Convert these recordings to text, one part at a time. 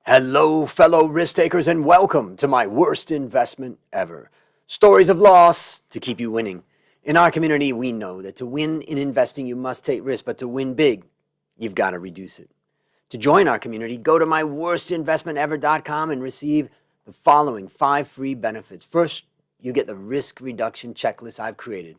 Hello, fellow risk takers, and welcome to my worst investment ever. Stories of loss to keep you winning. In our community, we know that to win in investing, you must take risk, but to win big, you've got to reduce it. To join our community, go to myworstinvestmentever.com and receive the following 5 free benefits. First, you get the risk reduction checklist I've created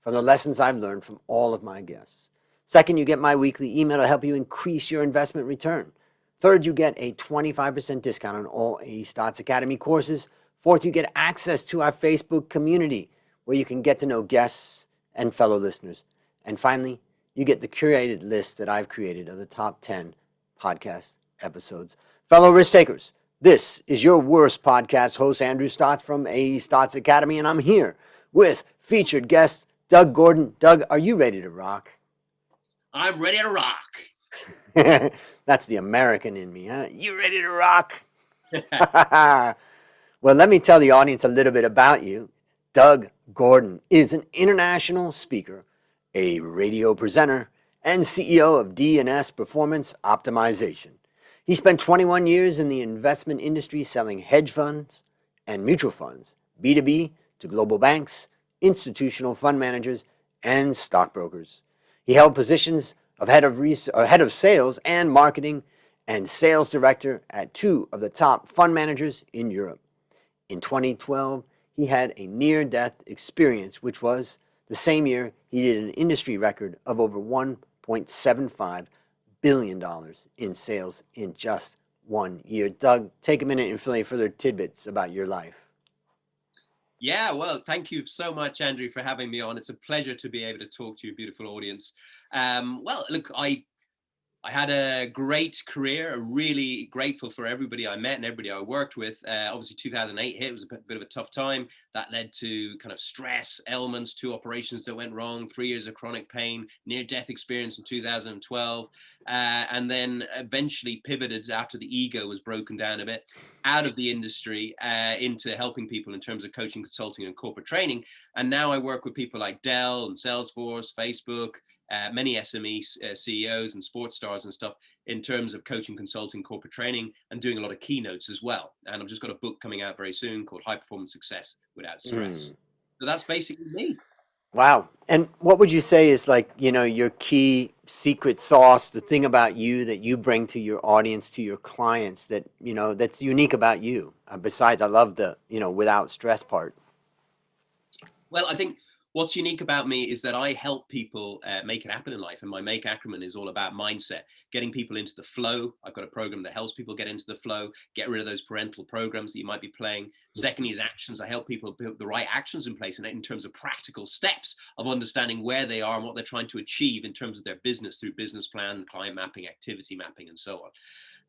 from the lessons I've learned from all of my guests. Second, you get my weekly email to help you increase your investment return. Third, you get a 25% discount on all A Stotts Academy courses. Fourth, you get access to our Facebook community where you can get to know guests and fellow listeners. And finally, you get the curated list that I've created of the top 10 podcast episodes. Fellow risk takers, this is your worst podcast host, Andrew Stotts from A Stotts Academy, and I'm here with featured guest Doug Gordon. Doug, are you ready to rock? I'm ready to rock. That's the American in me, huh? You ready to rock? Well, let me tell the audience a little bit about you. Doug Gordon is an international speaker, a radio presenter, and CEO of D&S Performance Optimization. He spent 21 years in the investment industry selling hedge funds and mutual funds, B2B to global banks, institutional fund managers, and stockbrokers. He held positions of head of sales and marketing and sales director at 2 of the top fund managers in Europe. In 2012, he had a near-death experience, which was the same year he did an industry record of over $1.75 billion in sales in just 1 year. Doug, take a minute and fill any further tidbits about your life. Yeah, well, thank you so much, Andrew, for having me on. It's a pleasure to be able to talk to your beautiful audience. Well, look, I had a great career, really grateful for everybody I met and everybody I worked with. Obviously, 2008 hit, it was a bit of a tough time. That led to kind of stress elements, 2 operations that went wrong, 3 years of chronic pain, near-death experience in 2012, and then eventually pivoted after the ego was broken down a bit out of the industry into helping people in terms of coaching, consulting, and corporate training. And now I work with people like Dell and Salesforce, Facebook, many SME CEOs and sports stars and stuff in terms of coaching, consulting, corporate training, and doing a lot of keynotes as well. And I've just got a book coming out very soon called High Performance Success Without Stress. So that's basically me. Wow. And what would you say is like, your key secret sauce, the thing about you that you bring to your audience, to your clients that, that's unique about you? Besides, I love the, without stress part. Well, I think what's unique about me is that I help people make it happen in life. And my MAKE acronym is all about mindset, getting people into the flow. I've got a program that helps people get into the flow, get rid of those parental programs that you might be playing. Secondly is actions. I help people put the right actions in place and in terms of practical steps of understanding where they are and what they're trying to achieve in terms of their business through business plan, client mapping, activity mapping, and so on.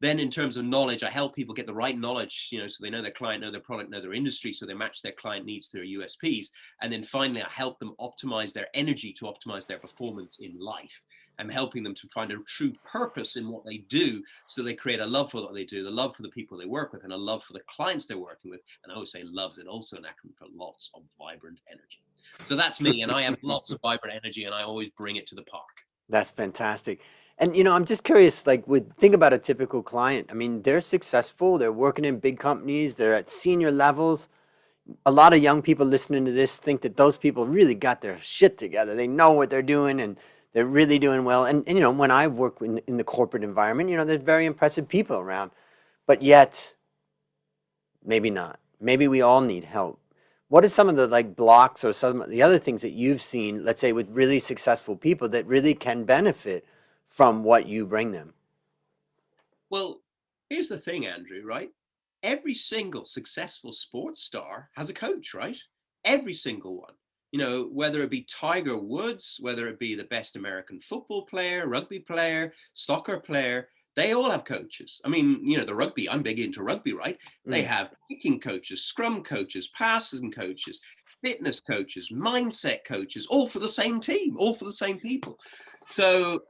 Then in terms of knowledge, I help people get the right knowledge, so they know their client, know their product, know their industry, so they match their client needs to their USPs. And then finally, I help them optimize their energy to optimize their performance in life. I'm helping them to find a true purpose in what they do, so they create a love for what they do, the love for the people they work with, and a love for the clients they're working with. And I always say love's and also an acronym for lots of vibrant energy. So that's me, and I have lots of vibrant energy, and I always bring it to the park. That's fantastic. And I'm just curious, like think about a typical client. I mean, they're successful, they're working in big companies, they're at senior levels. A lot of young people listening to this think that those people really got their shit together. They know what they're doing and they're really doing well. And when I work in the corporate environment, there's very impressive people around. But yet, maybe not. Maybe we all need help. What are some of the like blocks or some of the other things that you've seen, let's say with really successful people that really can benefit from what you bring them? Well, here's the thing, Andrew, right? Every single successful sports star has a coach, right? Every single one. Whether it be Tiger Woods, whether it be the best American football player, rugby player, soccer player, they all have coaches. I mean, the rugby, I'm big into rugby, right? They have kicking coaches, scrum coaches, passing coaches, fitness coaches, mindset coaches, all for the same team, all for the same people. So,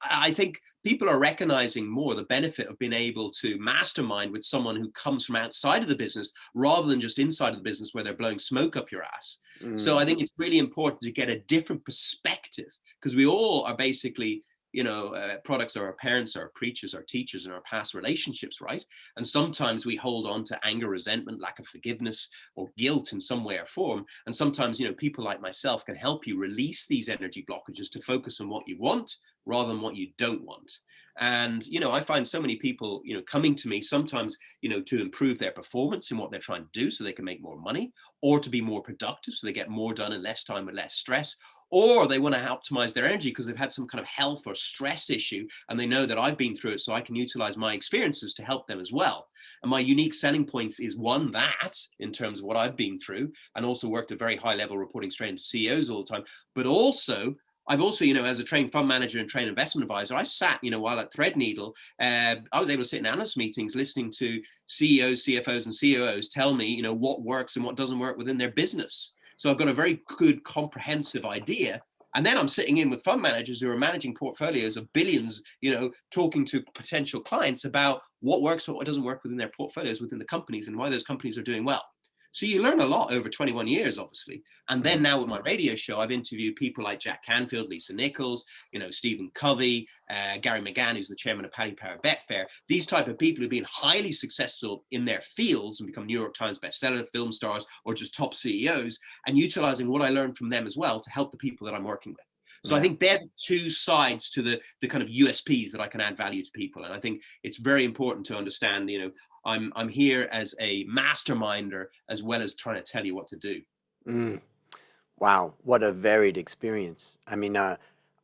I think people are recognizing more the benefit of being able to mastermind with someone who comes from outside of the business rather than just inside of the business where they're blowing smoke up your ass. So I think it's really important to get a different perspective because we all are basically products are our parents, our preachers, our teachers, and our past relationships, right? And sometimes we hold on to anger, resentment, lack of forgiveness, or guilt in some way or form. And sometimes, people like myself can help you release these energy blockages to focus on what you want rather than what you don't want. And, I find so many people, coming to me sometimes, to improve their performance in what they're trying to do so they can make more money, or to be more productive so they get more done in less time with less stress, or they want to optimize their energy because they've had some kind of health or stress issue and they know that I've been through it, so I can utilize my experiences to help them as well. And my unique selling points is one, that in terms of what I've been through, and also worked at very high level reporting straight into CEOs all the time, but also I've also, as a trained fund manager and trained investment advisor, I sat, while at Threadneedle, I was able to sit in analyst meetings listening to CEOs, CFOs, and COOs tell me, what works and what doesn't work within their business. So I've got a very good comprehensive idea. And then I'm sitting in with fund managers who are managing portfolios of billions, talking to potential clients about what works, what doesn't work within their portfolios, within the companies, and why those companies are doing well. So you learn a lot over 21 years, obviously. And then now with my radio show, I've interviewed people like Jack Canfield, Lisa Nichols, Stephen Covey, Gary McGann, who's the chairman of Paddy Power Betfair. These type of people who've been highly successful in their fields and become New York Times bestseller, film stars, or just top CEOs, and utilizing what I learned from them as well to help the people that I'm working with. So I think they're the two sides to the kind of USPs that I can add value to people. And I think it's very important to understand, I'm here as a masterminder as well as trying to tell you what to do. Wow, what a varied experience. I mean,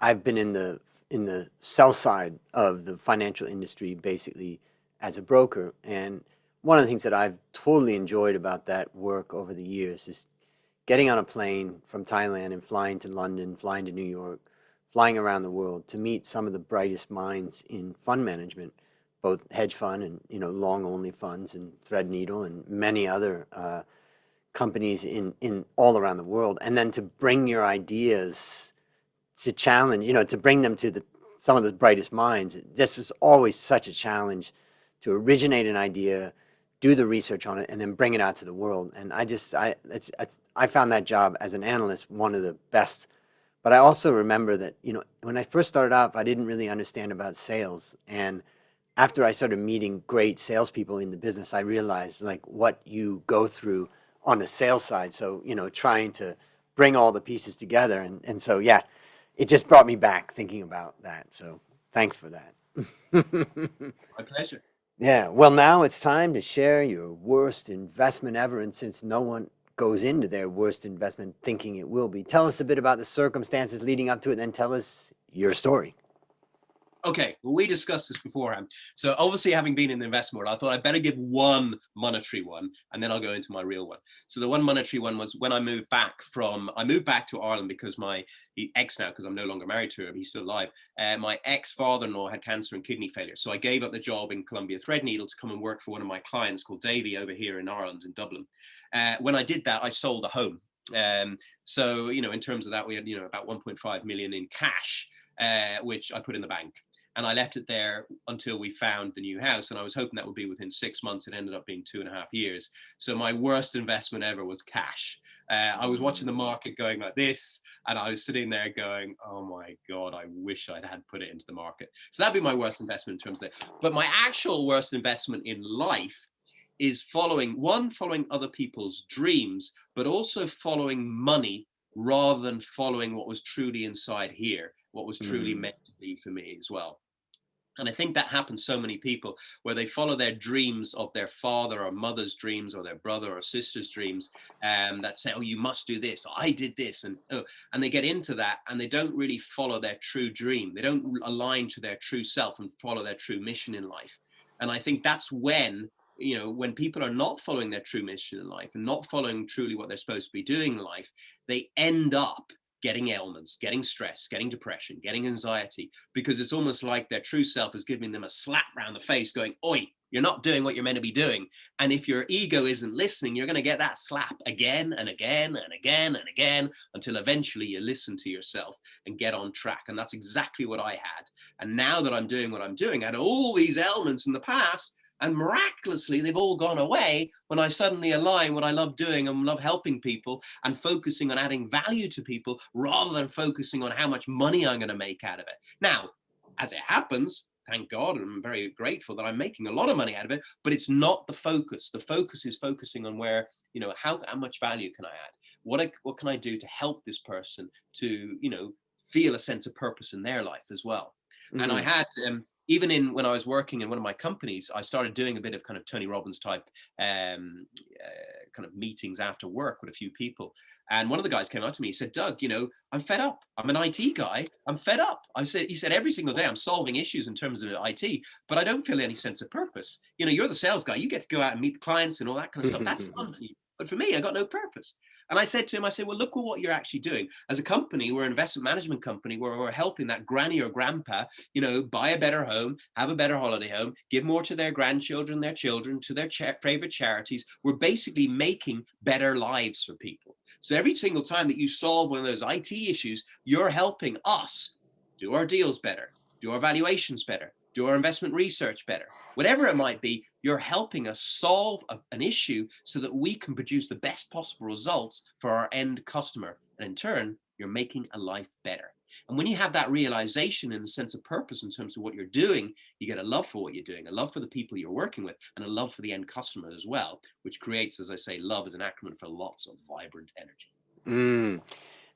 I've been in the sell side of the financial industry basically as a broker, and one of the things that I've totally enjoyed about that work over the years is getting on a plane from Thailand and flying to London, flying to New York, flying around the world to meet some of the brightest minds in fund management, both hedge fund and long only funds and Threadneedle and many other companies in all around the world, and then to bring your ideas to challenge, to bring them to some of the brightest minds. This was always such a challenge to originate an idea, do the research on it, and then bring it out to the world. And I found that job as an analyst one of the best. But I also remember that, when I first started off, I didn't really understand about sales. And after I started meeting great salespeople in the business, I realized like what you go through on the sales side. So, trying to bring all the pieces together. And so, yeah, it just brought me back thinking about that. So thanks for that. My pleasure. Yeah. Well, now it's time to share your worst investment ever. And since no one goes into their worst investment thinking it will be, tell us a bit about the circumstances leading up to it, and then tell us your story. Okay, well, we discussed this beforehand. So obviously, having been in the investment world, I thought I'd better give one monetary one, and then I'll go into my real one. So the one monetary one was when I moved back to Ireland because my ex, now because I'm no longer married to him, he's still alive. My ex-father-in-law had cancer and kidney failure. So I gave up the job in Columbia Threadneedle to come and work for one of my clients called Davy over here in Ireland, in Dublin. When I did that, I sold a home. So, in terms of that, we had, about 1.5 million in cash, which I put in the bank. And I left it there until we found the new house. And I was hoping that would be within 6 months. It ended up being 2.5 years. So my worst investment ever was cash. I was watching the market going like this, and I was sitting there going, oh my God, I wish I had put it into the market. So that'd be my worst investment in terms of that. But my actual worst investment in life is following other people's dreams, but also following money rather than following what was truly inside here, what was truly meant to be for me as well. And I think that happens so many people where they follow their dreams of their father or mother's dreams or their brother or sister's dreams, that say, oh, you must do this. I did this. And they get into that and they don't really follow their true dream. They don't align to their true self and follow their true mission in life. And I think that's when people are not following their true mission in life and not following truly what they're supposed to be doing in life, they end up getting ailments, getting stress, getting depression, getting anxiety, because it's almost like their true self is giving them a slap around the face going, oi, you're not doing what you're meant to be doing. And if your ego isn't listening, you're going to get that slap again and again and again and again until eventually you listen to yourself and get on track. And that's exactly what I had. And now that I'm doing what I'm doing, I had all these ailments in the past, and miraculously, they've all gone away when I suddenly align what I love doing and love helping people and focusing on adding value to people rather than focusing on how much money I'm going to make out of it. Now, As it happens, thank God, and I'm very grateful that I'm making a lot of money out of it, but it's not the focus. The focus is focusing on where, how much value can I add? What can I do to help this person to, feel a sense of purpose in their life as well? And I Mm-hmm. had, even when I was working in one of my companies, I started doing a bit of kind of Tony Robbins type kind of meetings after work with a few people. And one of the guys came up to me, he said, Doug, I'm fed up. I'm an IT guy. I'm fed up. He said, every single day I'm solving issues in terms of IT, but I don't feel any sense of purpose. You're the sales guy. You get to go out and meet clients and all that kind of stuff. That's fun for you. But for me, I got no purpose. And I said to him, well, look at what you're actually doing. As a company, we're an investment management company where we're helping that granny or grandpa, buy a better home, have a better holiday home, give more to their grandchildren, their children, to their favorite charities. We're basically making better lives for people. So every single time that you solve one of those IT issues, you're helping us do our deals better, do our valuations better, do our investment research better. Whatever it might be, you're helping us solve an issue so that we can produce the best possible results for our end customer. And in turn, you're making a life better. And when you have that realization and a sense of purpose in terms of what you're doing, you get a love for what you're doing, a love for the people you're working with, and a love for the end customer as well, which creates, as I say, love as an acronym for lots of vibrant energy. Mm.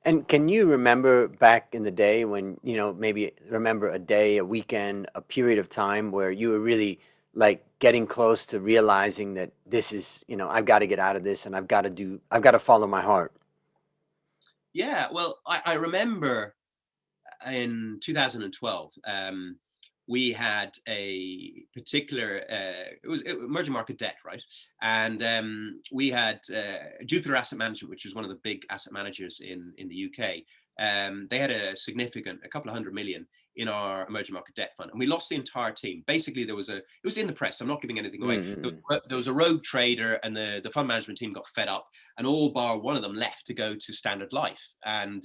And can you remember back in the day when, maybe remember a day, a weekend, a period of time where you were really like getting close to realizing that this is, I've got to get out of this and I've got to follow my heart? Yeah, well, I remember in 2012, we had a particular, it was emerging market debt, right? And we had Jupiter Asset Management, which was one of the big asset managers in the UK. They had a couple of 100 million in our emerging market debt fund, and we lost the entire team. Basically, it was in the press. I'm not giving anything away. Mm-hmm. There was a rogue trader, and the fund management team got fed up, and all bar one of them left to go to Standard Life, and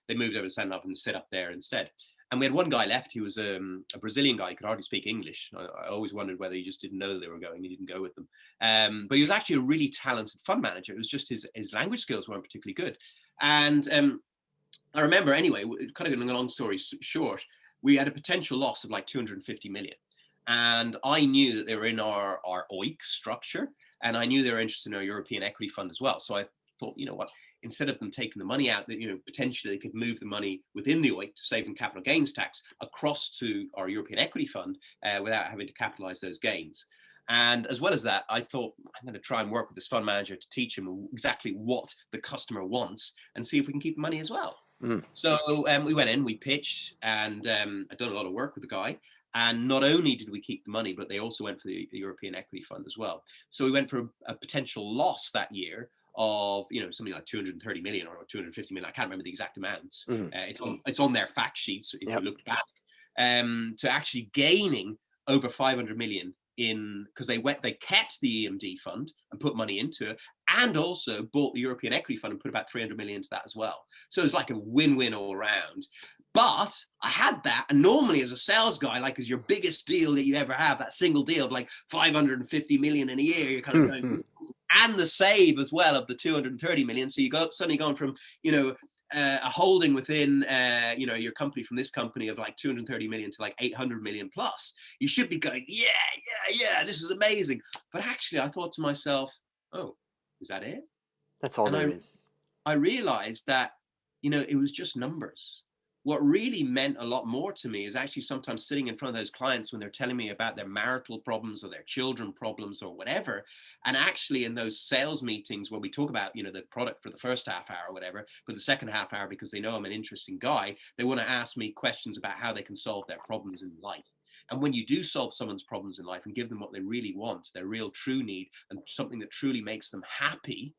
they moved over to Standard Life and set up there instead. And we had one guy left. He was a Brazilian guy. He could hardly speak English. I always wondered whether he just didn't know they were going. He didn't go with them. But he was actually a really talented fund manager. It was just his language skills weren't particularly good. And I remember, anyway, kind of getting a long story short, we had a potential loss of like 250 million. And I knew that they were in our OIC structure. And I knew they were interested in our European equity fund as well. So I thought, you know what? Instead of them taking the money out, that potentially they could move the money within the OIC to save in capital gains tax across to our European equity fund without having to capitalize those gains. And as well as that, I thought I'm going to try and work with this fund manager to teach him exactly what the customer wants and see if we can keep the money as well. Mm. So we went in, we pitched, and I'd done a lot of work with the guy. And not only did we keep the money, but they also went for the European equity fund as well. So we went for a potential loss that year of something like 230 million or 250 million. I can't remember the exact amounts. Mm-hmm. It's on their fact sheets if Yep. you look back, to actually gaining over 500 million in, because they kept the EMD fund and put money into it, and also bought the European equity fund and put about 300 million into that as well. So it's like a win-win all around. But I had that, and normally as a sales guy, like as your biggest deal that you ever have, that single deal of like 550 million in a year, you're kind of going, and the save as well of the 230 million. So you suddenly going from, a holding within, your company from this company of like 230 million to like 800 million plus. You should be going, yeah, this is amazing. But actually I thought to myself, oh, is that it? That's all And there is. I realized that, it was just numbers. What really meant a lot more to me is actually sometimes sitting in front of those clients when they're telling me about their marital problems or their children problems or whatever. And actually in those sales meetings where we talk about, the product for the first half hour or whatever, but the second half hour, because they know I'm an interesting guy, they want to ask me questions about how they can solve their problems in life. And when you do solve someone's problems in life and give them what they really want, their real true need, and something that truly makes them happy,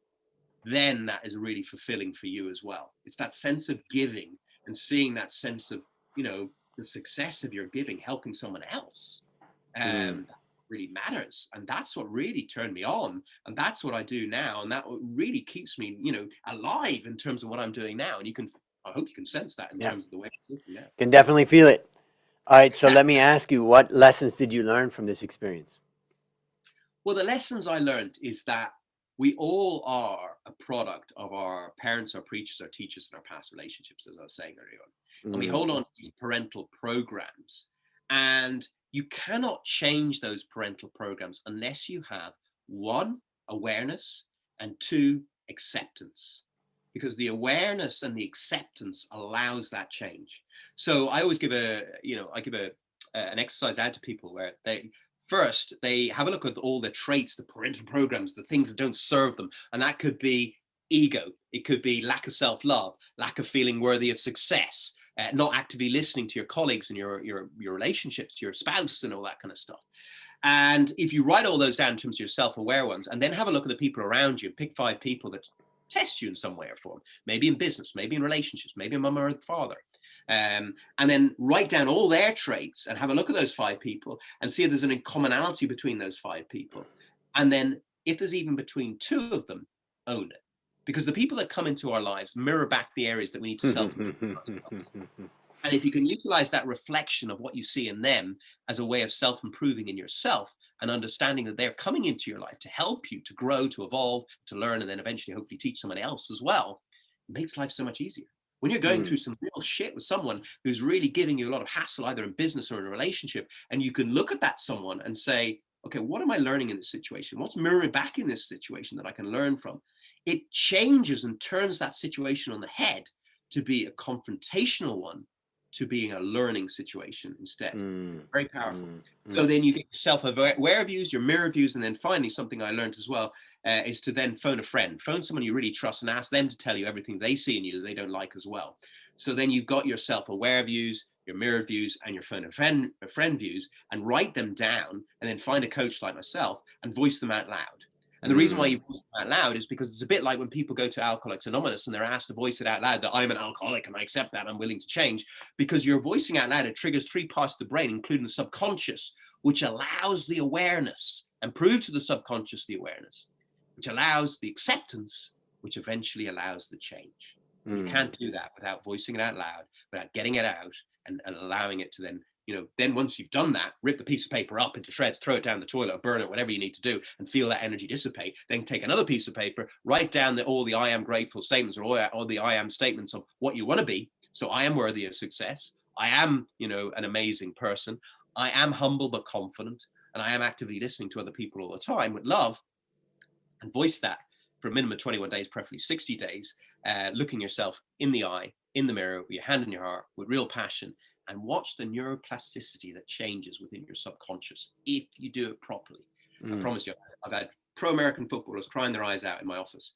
then that is really fulfilling for you as well. It's that sense of giving and seeing that sense of, the success of your giving, helping someone else, Mm. that really matters. And that's what really turned me on. And that's what I do now. And that really keeps me, alive in terms of what I'm doing now. And I hope you can sense that in Yeah. terms of the way I'm thinking now. Can definitely feel it. All right. So let me ask you, what lessons did you learn from this experience? Well, the lessons I learned is that we all are a product of our parents, our preachers, our teachers, and our past relationships, as I was saying earlier on. And we Mm. hold on to these parental programs And you cannot change those parental programs unless you have, one, awareness, and two, acceptance. Because the awareness and the acceptance allows that change. So I always give an exercise out to people where they have a look at all the traits, the parental programs, the things that don't serve them. And that could be ego. It could be lack of self-love, lack of feeling worthy of success, not actively listening to your colleagues and your relationships, to your spouse and all that kind of stuff. And if you write all those down in terms of your self-aware ones, and then have a look at the people around you, pick 5 people that test you in some way or form, maybe in business, maybe in relationships, maybe a mum or a father. And then write down all their traits and have a look at those 5 people and see if there's a commonality between those 5 people. And then if there's even between 2 of them, own it. Because the people that come into our lives mirror back the areas that we need to self-improve. And if you can utilize that reflection of what you see in them as a way of self-improving in yourself and understanding that they're coming into your life to help you to grow, to evolve, to learn, and then eventually hopefully teach someone else as well, it makes life so much easier. When you're going through some real shit with someone who's really giving you a lot of hassle, either in business or in a relationship, and you can look at that someone and say, okay, what am I learning in this situation? What's mirroring back in this situation that I can learn from? It changes and turns that situation on the head to be a confrontational one, to being a learning situation instead. Very powerful. So then you get self-aware views, your mirror views, and then finally something I learned as well is to then phone a friend, phone someone you really trust and ask them to tell you everything they see in you that they don't like as well. So then you've got your self-aware views, your mirror views, and your phone a friend views, and write them down, and then find a coach like myself and voice them out loud. And the reason why you voice it out loud is because it's a bit like when people go to Alcoholics Anonymous and they're asked to voice it out loud that I'm an alcoholic and I accept that, I'm willing to change. Because you're voicing out loud, it triggers 3 parts of the brain, including the subconscious, which allows the awareness and prove to the subconscious the awareness, which allows the acceptance, which eventually allows the change. You can't do that without voicing it out loud, without getting it out and allowing it to then once you've done that, rip the piece of paper up into shreds, throw it down the toilet or burn it, whatever you need to do, and feel that energy dissipate. Then take another piece of paper, write down all the I am grateful statements or the I am statements of what you want to be. So I am worthy of success. I am, an amazing person. I am humble but confident. And I am actively listening to other people all the time with love, and voice that for a minimum of 21 days, preferably 60 days, looking yourself in the eye, in the mirror, with your hand in your heart, with real passion, and watch the neuroplasticity that changes within your subconscious if you do it properly. I promise you, I've had pro-American footballers crying their eyes out in my office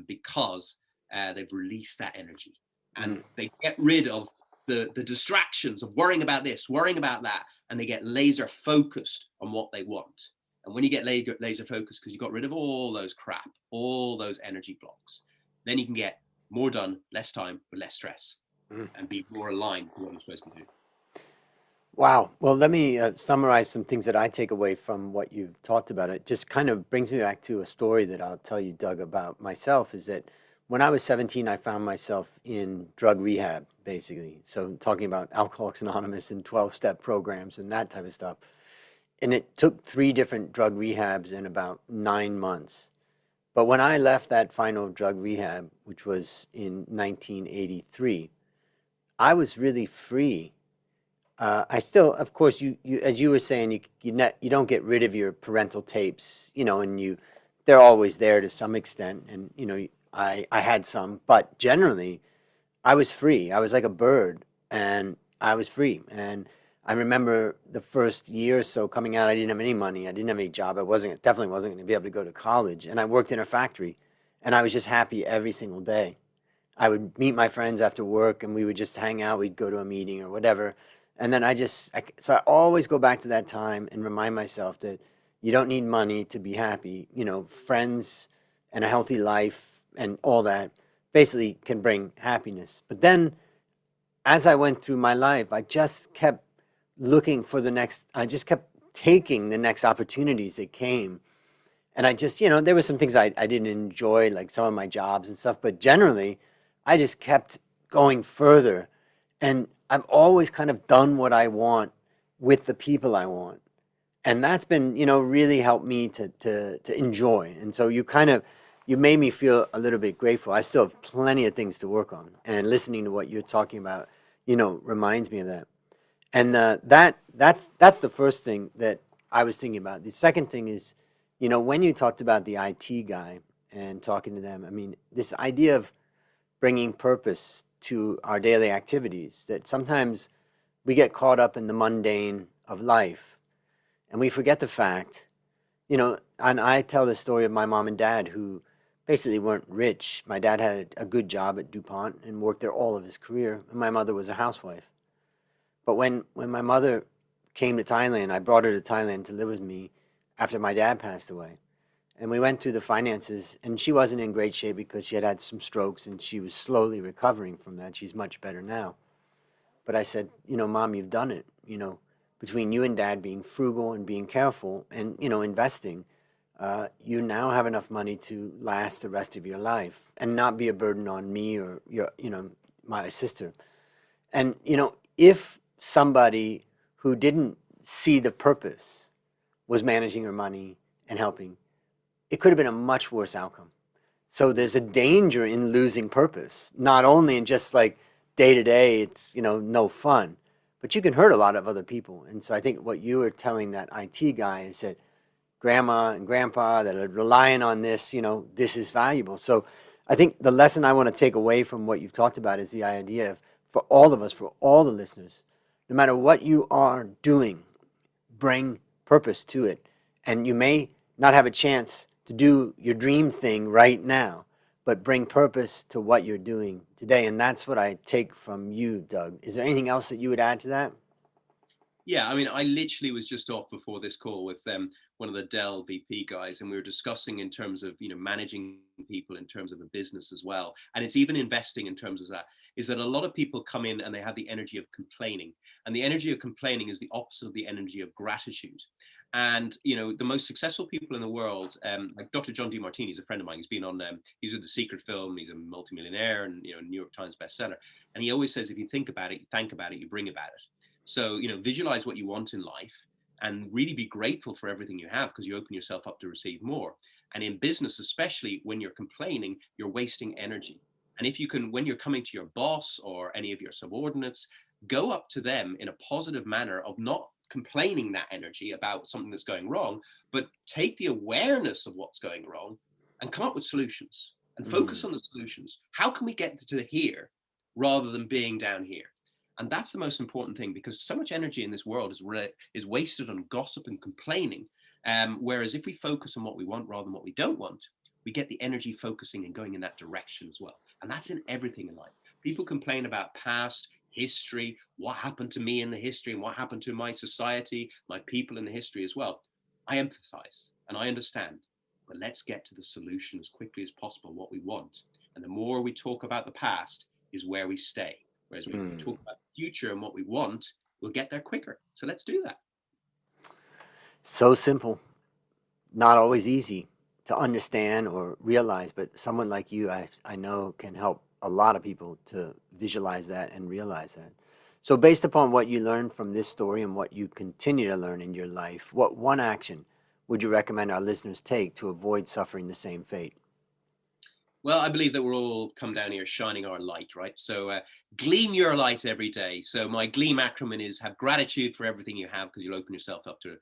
because they've released that energy, and they get rid of the distractions of worrying about this, worrying about that, and they get laser focused on what they want. And when you get laser focused, because you got rid of all those crap, all those energy blocks, then you can get more done, less time, with less stress, and be more aligned to what you're supposed to do. Wow. Well, let me summarize some things that I take away from what you've talked about. It just kind of brings me back to a story that I'll tell you, Doug, about myself. Is that when I was 17, I found myself in drug rehab, basically. So talking about Alcoholics Anonymous and 12-step programs and that type of stuff. And it took 3 different drug rehabs in about 9 months. But when I left that final drug rehab, which was in 1983, I was really free. I still, of course, you as you were saying, you don't get rid of your parental tapes, and they're always there to some extent, and I had some, but generally, I was free. I was like a bird, and I was free. And I remember the first year or so coming out, I didn't have any money, I didn't have any job, definitely wasn't going to be able to go to college, and I worked in a factory, and I was just happy every single day. I would meet my friends after work and we would just hang out. We'd go to a meeting or whatever. And then so I always go back to that time and remind myself that you don't need money to be happy. Friends and a healthy life and all that basically can bring happiness. But then as I went through my life, I just kept I just kept taking the next opportunities that came. And I just, there were some things I didn't enjoy, like some of my jobs and stuff, but generally, I just kept going further. And I've always kind of done what I want with the people I want. And that's been, really helped me to enjoy. And so you made me feel a little bit grateful. I still have plenty of things to work on. And listening to what you're talking about, reminds me of that. And that's the first thing that I was thinking about. The second thing is, when you talked about the IT guy and talking to them, I mean, this idea of bringing purpose to our daily activities, that sometimes we get caught up in the mundane of life and we forget the fact, and I tell the story of my mom and dad who basically weren't rich. My dad had a good job at DuPont and worked there all of his career, and my mother was a housewife. But when my mother came to Thailand, I brought her to Thailand to live with me after my dad passed away. And we went through the finances, and she wasn't in great shape because she had had some strokes and she was slowly recovering from that. She's much better now. But I said, Mom, you've done it. Between you and Dad being frugal and being careful and, investing, you now have enough money to last the rest of your life and not be a burden on me or my sister. And, if somebody who didn't see the purpose was managing her money and helping, it could have been a much worse outcome. So there's a danger in losing purpose, not only in just like day to day, it's, no fun, but you can hurt a lot of other people. And so I think what you were telling that IT guy is that grandma and grandpa that are relying on this, this is valuable. So I think the lesson I want to take away from what you've talked about is the idea of, for all of us, for all the listeners, no matter what you are doing, bring purpose to it. And you may not have a chance to do your dream thing right now, but bring purpose to what you're doing today. And that's what I take from you, Doug. Is there anything else that you would add to that? Yeah, I mean, I literally was just off before this call with one of the Dell VP guys, and we were discussing in terms of managing people in terms of a business as well, and it's even investing in terms of that. Is that a lot of people come in and they have the energy of complaining, and the energy of complaining is the opposite of the energy of gratitude. And the most successful people in the world, like Dr. John DeMartini, is a friend of mine. He's been on, he's with The Secret Film. He's a multimillionaire and New York Times bestseller. And he always says, if you think about it, you think about it, you bring about it. So, visualize what you want in life and really be grateful for everything you have, because you open yourself up to receive more. And in business, especially when you're complaining, you're wasting energy. And if you can, when you're coming to your boss or any of your subordinates, go up to them in a positive manner of not complaining that energy about something that's going wrong, but take the awareness of what's going wrong and come up with solutions and focus Mm. on the solutions. How can we get to here rather than being down here? And that's the most important thing, because so much energy in this world is wasted on gossip and complaining. Whereas if we focus on what we want rather than what we don't want, we get the energy focusing and going in that direction as well. And that's in everything in life. People complain about past history, what happened to me in the history and what happened to my society, my people in the history as well. I empathize and I understand, but let's get to the solution as quickly as possible, what we want. And the more we talk about the past is where we stay. Whereas if we Mm. talk about the future and what we want, we'll get there quicker. So let's do that. So simple, not always easy to understand or realize, but someone like you, I know, can help a lot of people to visualize that and realize that. So, based upon what you learned from this story and what you continue to learn in your life, what one action would you recommend our listeners take to avoid suffering the same fate? Well, I believe that we're all come down here shining our light, right? So gleam your light every day. So my gleam acronym is have gratitude for everything you have, because you'll open yourself up to,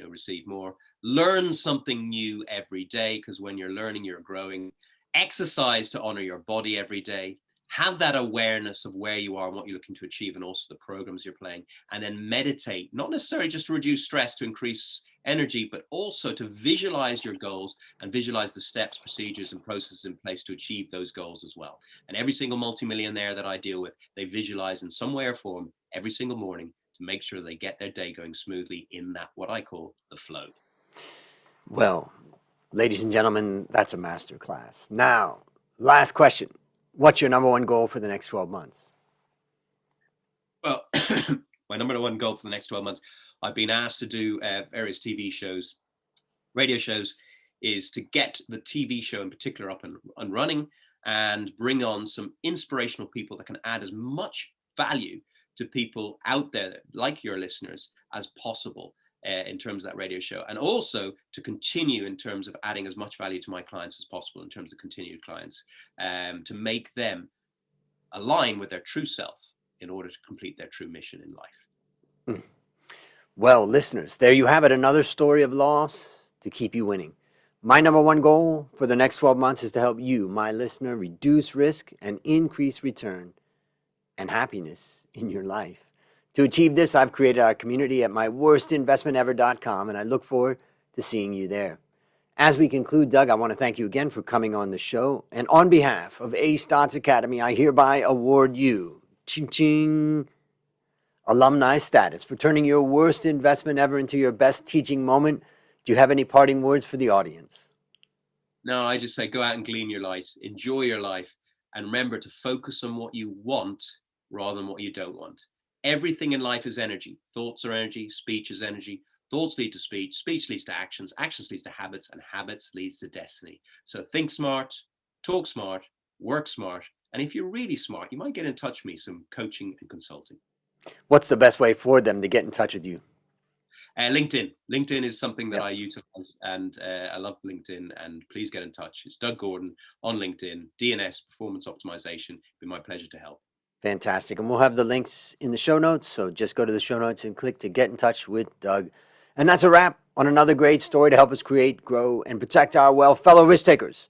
receive more. Learn something new every day, because when you're learning, you're growing. Exercise to honor your body every day. Have that awareness of where you are and what you're looking to achieve, and also the programs you're playing. And then meditate, not necessarily just to reduce stress, to increase energy, but also to visualize your goals and visualize the steps, procedures, and processes in place to achieve those goals as well. And every single multimillionaire that I deal with, they visualize in some way or form every single morning to make sure they get their day going smoothly in that, what I call the flow. Well, ladies and gentlemen, that's a master class. Now, last question. What's your number one goal for the next 12 months? Well, my number one goal for the next 12 months, I've been asked to do various TV shows, radio shows, is to get the TV show in particular up and running, and bring on some inspirational people that can add as much value to people out there like your listeners as possible in terms of that radio show, and also to continue in terms of adding as much value to my clients as possible in terms of continued clients, to make them align with their true self in order to complete their true mission in life. Well, listeners, there you have it, another story of loss to keep you winning. My number one goal for the next 12 months is to help you, my listener, reduce risk and increase return and happiness in your life. To achieve this, I've created our community at myworstinvestmentever.com, and I look forward to seeing you there. As we conclude, Doug, I want to thank you again for coming on the show. And on behalf of A Stotts Academy, I hereby award you, ching ching, alumni status for turning your worst investment ever into your best teaching moment. Do you have any parting words for the audience? No, I just say go out and glean your life, enjoy your life, and remember to focus on what you want rather than what you don't want. Everything in life is energy. Thoughts are energy, speech is energy. Thoughts lead to speech leads to actions leads to habits, and habits leads to destiny. So think smart, talk smart, work smart, and if you're really smart, you might get in touch with me, some coaching and consulting. What's the best way for them to get in touch with you? LinkedIn. LinkedIn is something that Yep. I utilize, and I love LinkedIn. And please get in touch. It's Doug Gordon on LinkedIn. DNS Performance Optimization. It'd be my pleasure to help. Fantastic. And we'll have the links in the show notes. So just go to the show notes and click to get in touch with Doug. And that's a wrap on another great story to help us create, grow, and protect our wealth. Fellow risk takers,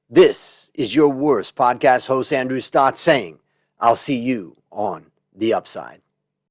this is your worst podcast host, Andrew Stott, saying, I'll see you on the upside.